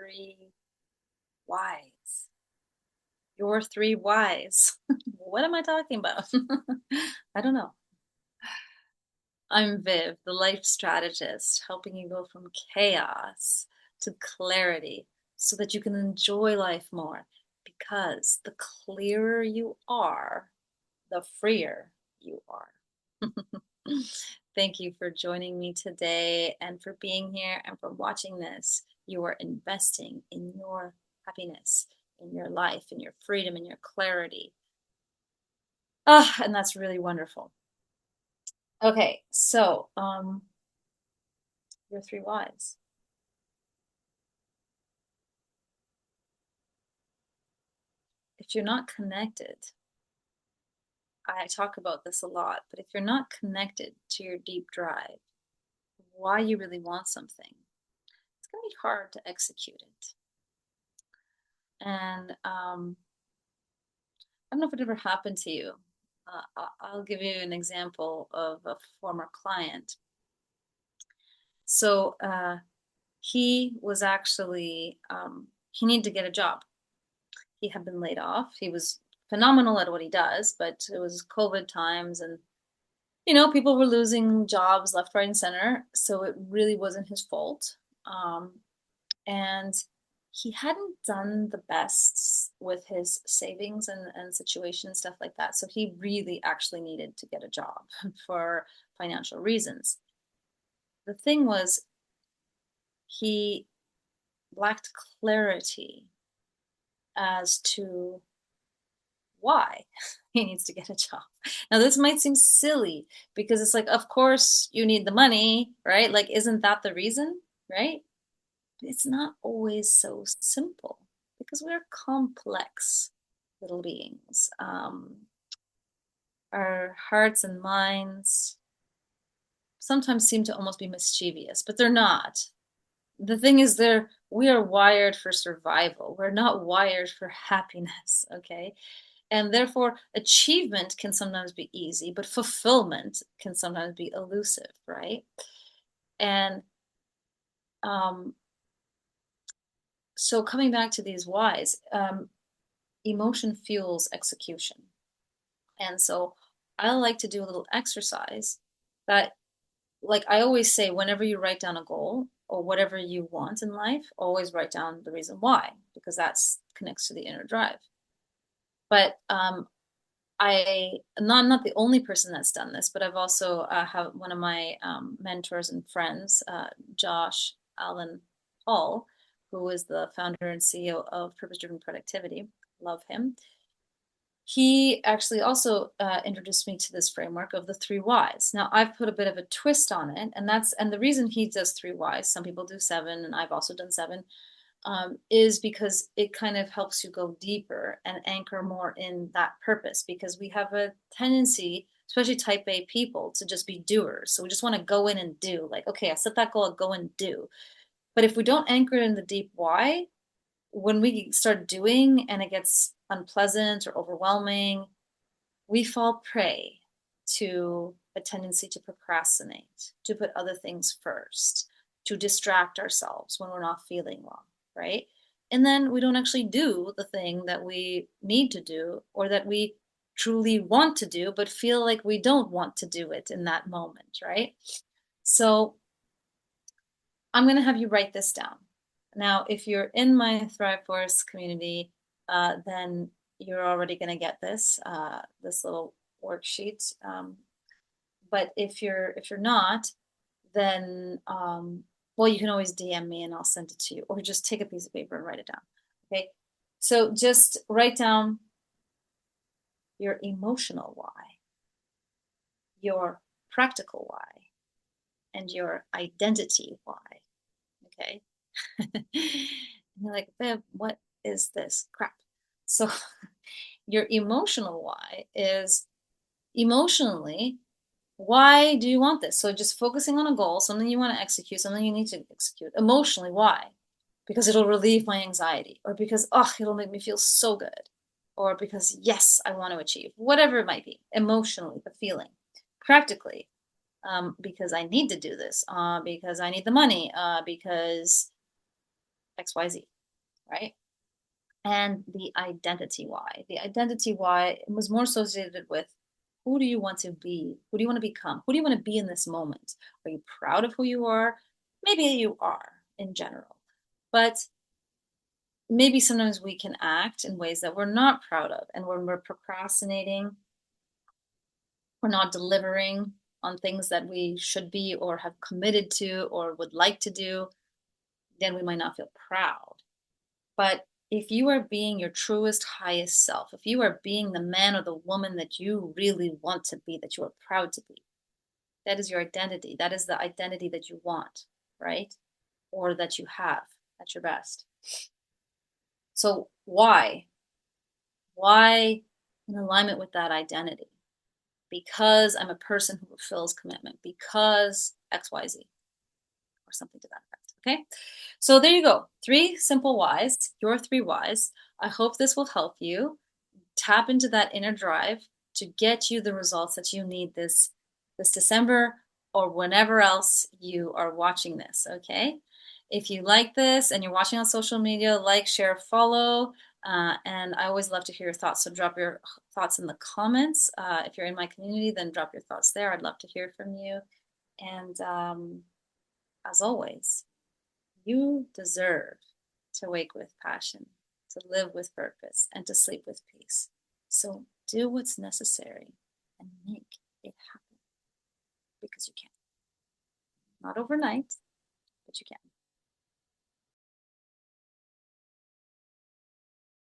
three whys. Your three whys. What am I talking about? I don't know. I'm Viv, the life strategist, helping you go from chaos to clarity so that you can enjoy life more. Because the clearer you are, the freer you are. Thank you for joining me today and for being here and for watching this. You are investing in your happiness, in your life, in your freedom, in your clarity. Ah, and that's really wonderful. Okay, so your three whys. If you're not connected, I talk about this a lot, but if you're not connected to your deep drive, why you really want something, it's going to be hard to execute it. And I don't know if it ever happened to you. I'll give you an example of a former client. So he was actually, he needed to get a job. He had been laid off. He was phenomenal at what he does, but it was COVID times and people were losing jobs left, right, and center. So it really wasn't his fault. Um, and he hadn't done the best with his savings and situation and stuff like that. So he really actually needed to get a job for financial reasons. The thing was, he lacked clarity as to why he needs to get a job. Now, this might seem silly because it's like, of course, you need the money, right? Like, isn't that the reason, right? It's not always so simple because we're complex little beings. Our hearts and minds sometimes seem to almost be mischievous, but they're not. The thing is, we are wired for survival. We're not wired for happiness, okay? And therefore, achievement can sometimes be easy, but fulfillment can sometimes be elusive, right? And um, so coming back to these whys, emotion fuels execution. And so I like to do a little exercise that, like I always say, whenever you write down a goal or whatever you want in life, always write down the reason why, because that connects to the inner drive. But I'm not the only person that's done this, but I've also have one of my mentors and friends, Josh Allen Hall, who is the founder and CEO of Purpose Driven Productivity. Love him. He actually also introduced me to this framework of the three whys. Now I've put a bit of a twist on it, and the reason he does three whys, some people do seven, and I've also done seven, is because it kind of helps you go deeper and anchor more in that purpose. Because we have a tendency, especially type A people, to just be doers. So we just want to go in and do, like, okay, I set that goal, I'll go and do. But if we don't anchor in the deep why, when we start doing and it gets unpleasant or overwhelming, we fall prey to a tendency to procrastinate, to put other things first, to distract ourselves when we're not feeling well, right? And then we don't actually do the thing that we need to do or that we truly want to do, but feel like we don't want to do it in that moment, right? So I'm going to have you write this down. Now, if you're in my Thrive Force community, then you're already going to get this little worksheet. But if you're not, then well, you can always DM me and I'll send it to you, or just take a piece of paper and write it down. Okay, so just write down your emotional why, your practical why, and your identity why. Okay. And you're like, Viv, what is this crap? So your emotional why is emotionally, why do you want this? So just focusing on a goal, something you want to execute, something you need to execute. Emotionally, why? Because it'll relieve my anxiety, or because, oh, it'll make me feel so good, or because, yes, I want to achieve, whatever it might be, emotionally, the feeling. Practically, because I need to do this, because I need the money, because XYZ, right? And the identity why. The identity why was more associated with who do you want to be? Who do you want to become? Who do you want to be in this moment? Are you proud of who you are? Maybe you are in general, but maybe sometimes we can act in ways that we're not proud of. And when we're procrastinating, we're not delivering on things that we should be or have committed to or would like to do, then we might not feel proud. But if you are being your truest, highest self, if you are being the man or the woman that you really want to be, that you are proud to be, that is your identity. That is the identity that you want, right? Or that you have at your best. So, why? Why in alignment with that identity? Because I'm a person who fulfills commitment, because XYZ, or something to that effect. Okay. So there you go. 3 simple whys, your 3 whys. I hope this will help you tap into that inner drive to get you the results that you need this December or whenever else you are watching this. Okay. If you like this and you're watching on social media, like, share, follow. And I always love to hear your thoughts. So drop your thoughts in the comments. If you're in my community, then drop your thoughts there. I'd love to hear from you. And as always, you deserve to wake with passion, to live with purpose, and to sleep with peace. So do what's necessary and make it happen because you can. Not overnight, but you can.